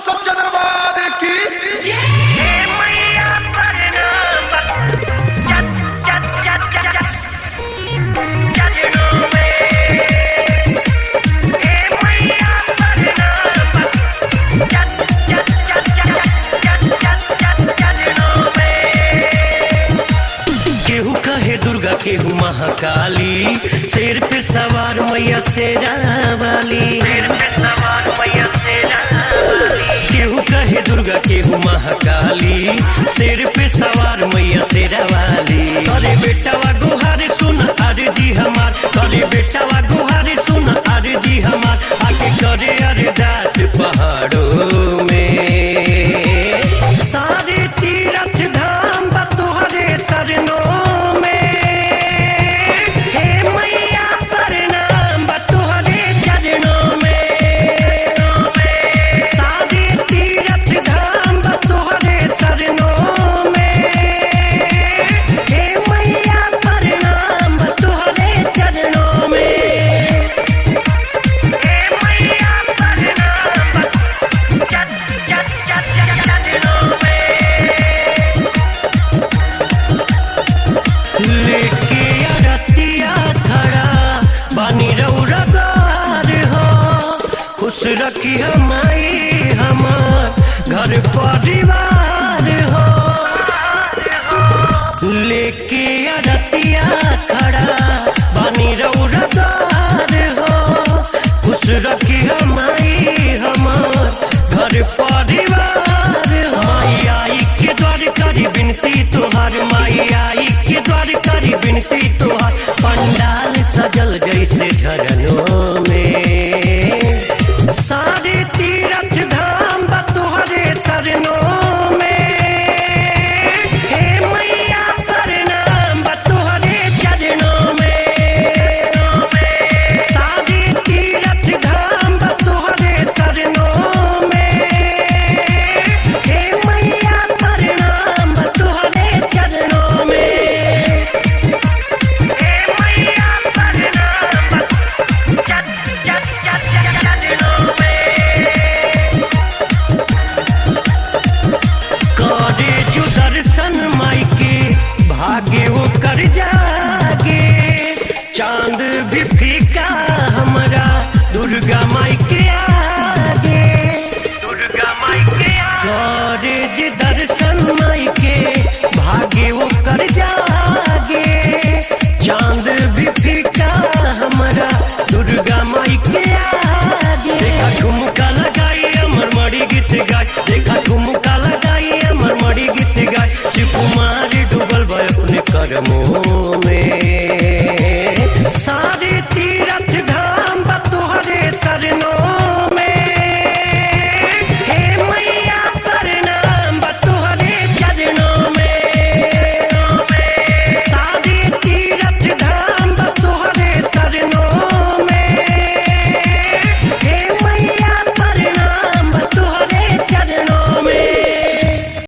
सच्चा दरबार की केहू कहे दुर्गा केहू महाकाली, शेर पे सवार मैया शेरा वाली। केहू कहे दुर्गा केहू महाकाली, शेर पे सवार मैया शेरा वाली। अरे बेटावा गुहार सुन अरे जी हमार, अरे बेटावा गुहार सुन अरे जी हमार, आके करे अरदास पहाड़ों में। सारे तीरथ धाम तुहरे शरणों में, हे मैया प्रणाम तुहरे चरणों में। सारे तीरथ धाम तुहरे शरणों में, हे मैया प्रणाम तुहरे चरणों में। हे मैया प्रणाम चरणों में। लेके अरतिया खड़ा बानी रौरा द्वार हो, खुश रखी हमारी हमार घर परिवार हो। लेके अरतिया खड़ा बानी रौरा द्वार हो, खुश रखी हमारी हमार घर परिवार हो। माई आई के द्वार करी बिनती तुहार, माई आई के द्वार करी बिनती तुहार, पंडाल सजल जैसे झरनों में। सारे तीरथ धाम तुहरे शरणों में, हे मैया प्रणाम तुहरे चरणों में। सारे तीरथ धाम तुहरे शरणों में, हे मैया प्रणाम तुहरे चरणों में। हे मैया प्रणाम चरणों में। करे जो दर्शन माई के भागे वो कर जागे, चांद भी फीका हमारा दुर्गा माई के आगे। दुर्गा माई के करे जो दर्शन माई के भागे वो कर जागे, चांद भी फीका हमारा दुर्गा माई के आगे। देखा ठुमका लगाई अमर मड़ी गीत गाय, देखा ठुमका लगाई अमर मड़ी गीत गाय, शिव कुमार डूबल भाई अपने कर्मों में।